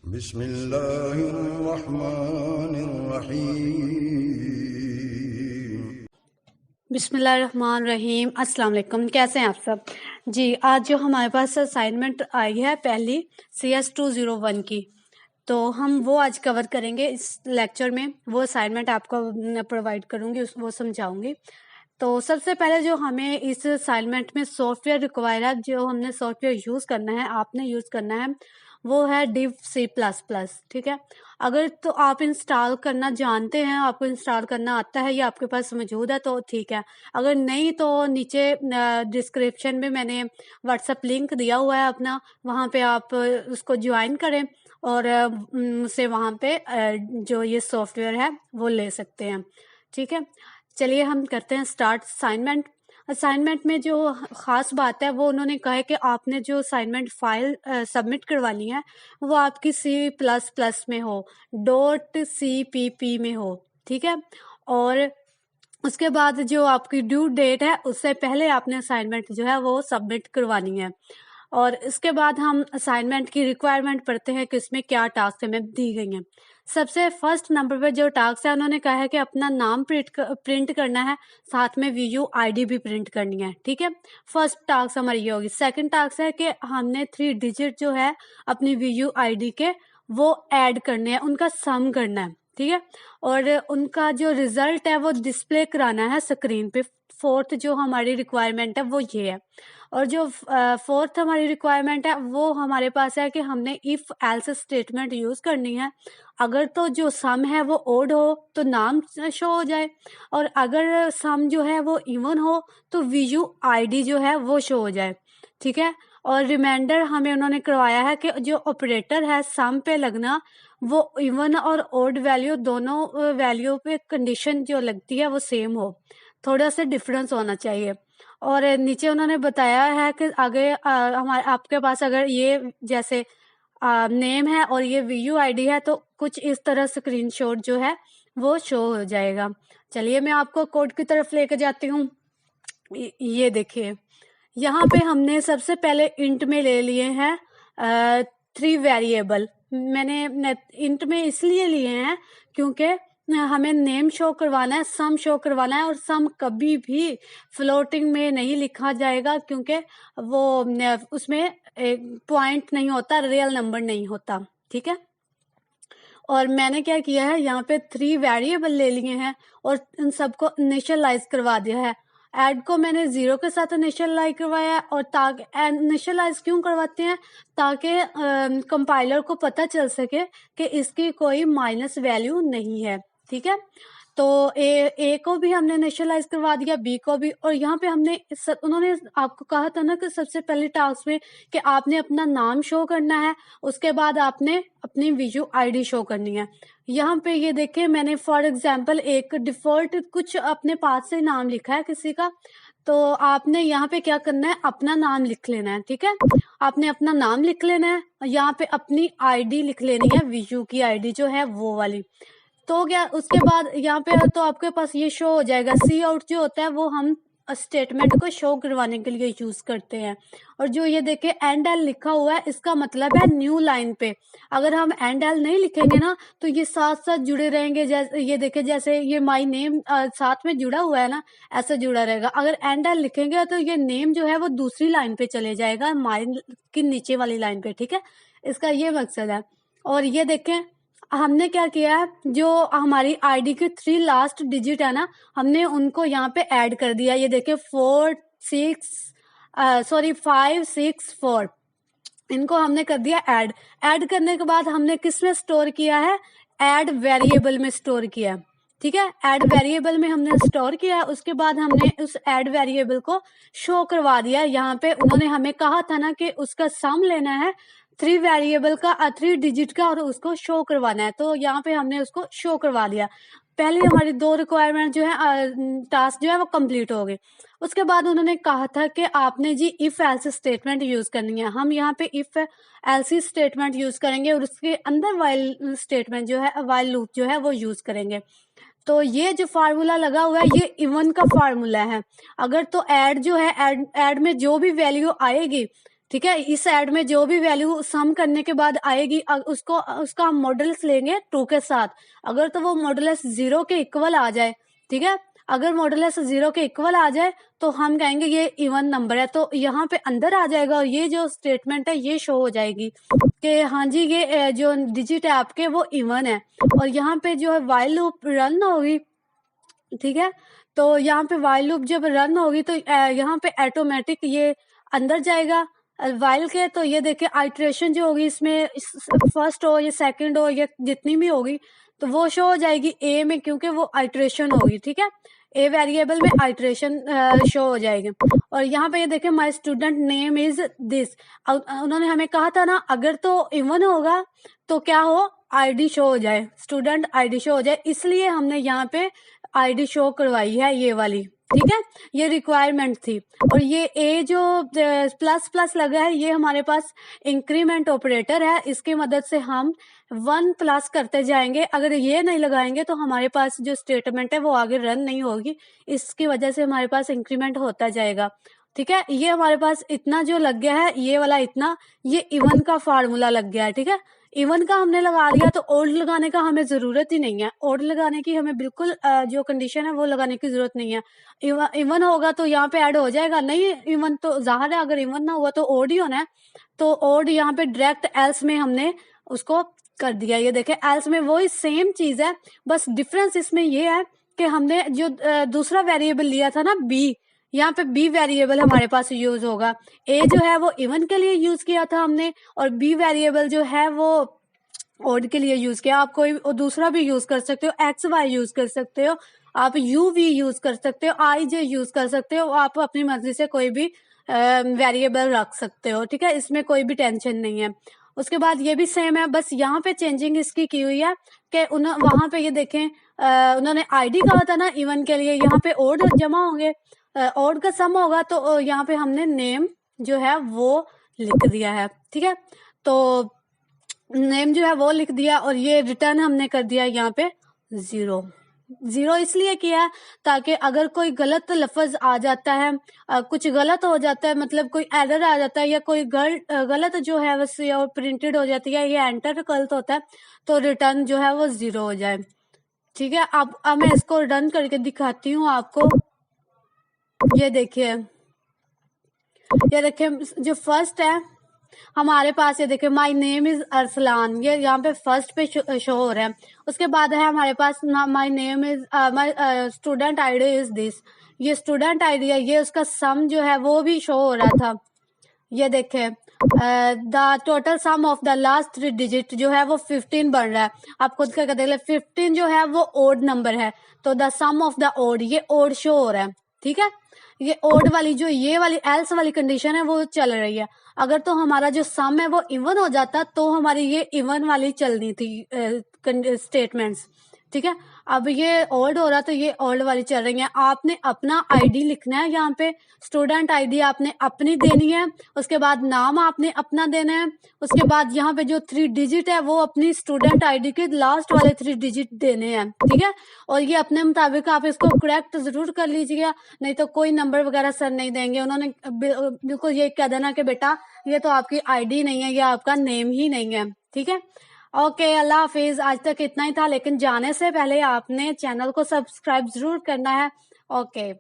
बिस्मिल्लाहिर्रहमानिर्रहीम। बिस्मिल्लाहिर्रहमानिर्रहीम। अस्सलाम वालेकुम। कैसे हैं आप सब जी। आज जो हमारे पास असाइनमेंट आई है पहली CS201 की, तो हम वो आज कवर करेंगे इस लेक्चर में। वो असाइनमेंट आपको प्रोवाइड करूँगी, वो समझाऊंगी। तो सबसे पहले जो हमें इस असाइनमेंट में सॉफ्टवेयर रिक्वायर है, जो हमने सॉफ्टवेयर यूज़ करना है, आपने यूज़ करना है, वो है div C++। ठीक है, अगर तो आप इंस्टॉल करना जानते हैं, आपको इंस्टॉल करना आता है या आपके पास मौजूद है तो ठीक है। अगर नहीं तो नीचे डिस्क्रिप्शन में मैंने व्हाट्सएप लिंक दिया हुआ है अपना, वहाँ पे आप उसको ज्वाइन करें और मुझसे वहाँ पे जो ये सॉफ्टवेयर है वो ले सकते हैं। ठीक है, चलिए हम करते हैं स्टार्ट असाइनमेंट। असाइनमेंट में जो ख़ास बात है वो उन्होंने कहा है कि आपने जो असाइनमेंट फाइल सबमिट करवानी है वो आपकी C++ में हो, .cpp में हो। ठीक है, और उसके बाद जो आपकी ड्यू डेट है उससे पहले आपने असाइनमेंट जो है वो सबमिट करवानी है। और इसके बाद हम असाइनमेंट की रिक्वायरमेंट पढ़ते हैं कि इसमें क्या टास्क हमें दी गई हैं। सबसे फर्स्ट नंबर पर जो टास्क है, उन्होंने कहा है कि अपना नाम प्रिंट करना है, साथ में VU ID भी प्रिंट करनी है। ठीक है, फर्स्ट टास्क हमारी ये होगी। सेकंड टास्क है कि हमने 3 डिजिट जो है अपनी VU ID के वो ऐड करने हैं, उनका सम करना है। ठीक है, और उनका जो रिजल्ट है वो डिस्प्ले कराना है स्क्रीन पे। फोर्थ जो हमारी रिक्वायरमेंट है वो ये है। और जो फोर्थ हमारी रिक्वायरमेंट है वो हमारे पास है कि हमने इफ एल्स स्टेटमेंट यूज करनी है। अगर तो जो सम है वो ओड हो तो नाम शो हो जाए, और अगर सम जो है वो इवन हो तो VU ID जो है वो शो हो जाए। ठीक है, और रिमाइंडर हमें उन्होंने करवाया है कि जो ऑपरेटर है सम पे लगना, वो इवन और ओड वैल्यू दोनों वैल्यू पे कंडीशन जो लगती है वो सेम हो, थोड़ा सा डिफरेंस होना चाहिए। और नीचे उन्होंने बताया है कि आगे हमारे आपके पास अगर ये जैसे नेम है और ये VU ID है तो कुछ इस तरह स्क्रीनशॉट जो है वो शो हो जाएगा। चलिए मैं आपको कोड की तरफ लेके जाती हूँ। ये देखिए, यहाँ पे हमने सबसे पहले इंट में ले लिए हैं 3 वेरिएबल। मैंने इंट में इसलिए लिए हैं क्योंकि हमें नेम शो करवाना है, सम शो करवाना है, और सम कभी भी फ्लोटिंग में नहीं लिखा जाएगा क्योंकि वो उसमें एक पॉइंट नहीं होता, रियल नंबर नहीं होता। ठीक है, और मैंने क्या किया है, यहाँ पे 3 वेरिएबल ले लिए हैं और इन सबको इनिशियलाइज करवा दिया है। ऐड को मैंने 0 के साथ इनिशियलाइज करवाया है, और ताकि इनिशियलाइज क्यों करवाते हैं, ताकि कंपाइलर को पता चल सके कि इसकी कोई माइनस वैल्यू नहीं है। ठीक है, तो ए को भी हमने इनिशियलाइज करवा दिया, बी को भी। और यहाँ पे हमने उन्होंने आपको कहा था ना कि सबसे पहले टास्क में कि आपने अपना नाम शो करना है, उसके बाद आपने अपनी VU ID शो करनी है। यहाँ पे ये देखिए, मैंने फॉर एग्जांपल एक डिफॉल्ट कुछ अपने पास से नाम लिखा है किसी का, तो आपने यहाँ पे क्या करना है, अपना नाम लिख लेना है। ठीक है, आपने अपना नाम लिख लेना है, यहाँ पे अपनी ID लिख लेनी है, VU की ID जो है वो वाली। तो क्या उसके बाद यहाँ पे तो आपके पास ये शो हो जाएगा। सी आउट जो होता है वो हम स्टेटमेंट को शो करवाने के लिए यूज करते हैं। और जो ये देखे एंड एल लिखा हुआ है, इसका मतलब है न्यू लाइन पे। अगर हम एंड एल नहीं लिखेंगे ना तो ये साथ साथ जुड़े रहेंगे। जैसे ये देखे, जैसे ये माई नेम साथ में जुड़ा हुआ है ना, ऐसा जुड़ा रहेगा। अगर एंड एल लिखेंगे तो ये नेम जो है वो दूसरी लाइन पे चले जाएगा, माई की नीचे वाली लाइन पे। ठीक है, इसका ये मकसद है। और ये देखें, हमने क्या किया है, जो हमारी ID के 3 लास्ट डिजिट है ना, हमने उनको यहाँ पे ऐड कर दिया। ये देखिए 5 6 4, इनको हमने कर दिया ऐड। ऐड करने के बाद हमने किस में स्टोर किया है, ऐड वेरिएबल में स्टोर किया। ठीक है, ऐड वेरिएबल में हमने स्टोर किया। उसके बाद हमने उस ऐड वेरिएबल को शो करवा दिया। यहाँ पे उन्होंने हमें कहा था ना कि उसका सम लेना है 3 वेरिएबल का, 3 डिजिट का, और उसको शो करवाना है। तो यहाँ पे हमने उसको शो करवा दिया। पहले हमारी 2 रिक्वायरमेंट जो है, टास्क जो है वो कंप्लीट हो गए। उसके बाद उन्होंने कहा था कि आपने जी इफ एल्स स्टेटमेंट यूज करनी है। हम यहाँ पे इफ एल्स स्टेटमेंट यूज करेंगे और उसके अंदर वाइल स्टेटमेंट जो है, वाइल लूप जो है वो यूज करेंगे। तो ये जो फार्मूला लगा हुआ है ये इवन का फार्मूला है। अगर तो ऐड जो है, ऐड में जो भी वैल्यू आएगी, ठीक है। इस ऐड में जो भी वैल्यू सम करने के बाद आएगी उसका हम मॉडुलस लेंगे 2 के साथ। अगर तो वो मॉडुलस 0 के इक्वल आ जाए, ठीक है, अगर मॉडुलस 0 के इक्वल आ जाए तो हम कहेंगे ये इवन नंबर है, तो यहाँ पे अंदर आ जाएगा और ये जो स्टेटमेंट है ये शो हो जाएगी कि हाँ जी ये जो डिजिट है आपके वो इवन है। और यहाँ पे जो है व्हाइल लूप रन होगी, ठीक है, तो यहाँ पे व्हाइल लूप जब रन होगी तो यहाँ पे ऑटोमेटिक ये अंदर जाएगा व्हाइल के। तो ये देखिए आइट्रेशन जो होगी इसमें फर्स्ट हो या सेकंड हो या जितनी भी होगी तो वो शो हो जाएगी ए में, क्योंकि वो आइट्रेशन होगी, ठीक है, ए वेरिएबल में आइट्रेशन शो हो जाएगी। और यहाँ पे ये देखिए my student name is this, उन्होंने हमें कहा था ना अगर तो इवन होगा तो क्या हो, आईडी शो हो जाए, स्टूडेंट आईडी शो हो जाए, इसलिए हमने यहाँ पे आईडी शो करवाई है ये वाली, ठीक है, ये रिक्वायरमेंट थी। और ये ए जो प्लस प्लस लगा है ये हमारे पास इंक्रीमेंट ऑपरेटर है, इसकी मदद से हम 1 प्लस करते जाएंगे। अगर ये नहीं लगाएंगे तो हमारे पास जो स्टेटमेंट है वो आगे रन नहीं होगी, इसकी वजह से हमारे पास इंक्रीमेंट होता जाएगा, ठीक है। ये हमारे पास इतना जो लग गया है ये वाला इतना, ये इवन का फार्मूला लग गया है, ठीक है। इवन का हमने लगा दिया तो ओड लगाने का हमें जरूरत ही नहीं है, ओड लगाने की हमें बिल्कुल जो कंडीशन है वो लगाने की जरूरत नहीं है। इवन होगा तो यहाँ पे ऐड हो जाएगा, नहीं इवन तो जाहिर है अगर इवन ना हुआ तो ओड ही होना है, तो ओड यहाँ पे डायरेक्ट एल्स में हमने उसको कर दिया। ये देखे एल्स में वही सेम चीज है, बस डिफरेंस इसमें ये है कि हमने जो दूसरा वेरिएबल लिया था ना बी, यहाँ पे बी वेरिएबल हमारे पास यूज होगा। ए जो है वो इवन के लिए यूज किया था हमने, और बी वेरिएबल जो है वो ओड के लिए यूज किया। आप कोई दूसरा भी यूज कर सकते हो, एक्स वाई यूज कर सकते हो, आप यू वी यूज कर सकते हो, आई जे यूज कर सकते हो, आप अपनी मर्जी से कोई भी वेरिएबल रख सकते हो, ठीक है, इसमें कोई भी टेंशन नहीं है। उसके बाद ये भी सेम है, बस यहाँ पे चेंजिंग इसकी की हुई है कि वहां पे ये देखें उन्होंने आईडी कहा था ना इवन के लिए, यहाँ पे ओड जमा होंगे, ओड का सम होगा, तो यहाँ पे हमने नेम जो है वो लिख दिया है, ठीक है, तो नेम जो है वो लिख दिया और ये रिटर्न हमने कर दिया यहाँ पे 0। 0 इसलिए किया ताकि अगर कोई गलत लफ्ज आ जाता है, कुछ गलत हो जाता है, मतलब कोई एरर आ जाता है या कोई गलत जो है वैसे और प्रिंटेड हो जाती है या एंटर गलत होता है तो रिटर्न जो है वो 0 हो जाए, ठीक है। अब मैं इसको रन करके दिखाती हूँ आपको। ये देखिए जो फर्स्ट है हमारे पास, ये देखिए माय नेम इज अरसलान, ये यहाँ पे फर्स्ट पे शो हो रहा है। उसके बाद है हमारे पास my name is my student ID is this, ये स्टूडेंट आईडी है, ये उसका सम जो है वो भी शो हो रहा था। ये देखे the total sum of the last 3 digit जो है वो 15 बन रहा है। आप खुद का देख ले 15 जो है वो ओड नंबर है, तो the sum of the odd, ये ओड शो हो रहा है, ठीक है। ये ओड वाली जो ये वाली एल्स वाली कंडीशन है वो चल रही है। अगर तो हमारा जो सम है वो इवन हो जाता तो हमारी ये इवन वाली चलनी थी स्टेटमेंट्स, ठीक है। अब ये ओल्ड हो रहा तो ये ओल्ड वाली चल रही है। आपने अपना आईडी लिखना है, यहाँ पे स्टूडेंट आईडी आपने अपनी देनी है, उसके बाद नाम आपने अपना देना है, उसके बाद यहाँ पे जो 3 डिजिट है वो अपनी स्टूडेंट आईडी के लास्ट वाले 3 डिजिट देने हैं, ठीक है। और ये अपने मुताबिक आप इसको करेक्ट जरूर कर लीजिएगा, नहीं तो कोई नंबर वगैरह सर नहीं देंगे। उन्होंने बिल्कुल ये कह देना कि बेटा ये तो आपकी आईडी नहीं है, ये आपका नेम ही नहीं है, ठीक है। ओके अल्लाह हाफिज। आज तक इतना ही था, लेकिन जाने से पहले आपने चैनल को सब्सक्राइब जरूर करना है। ओके।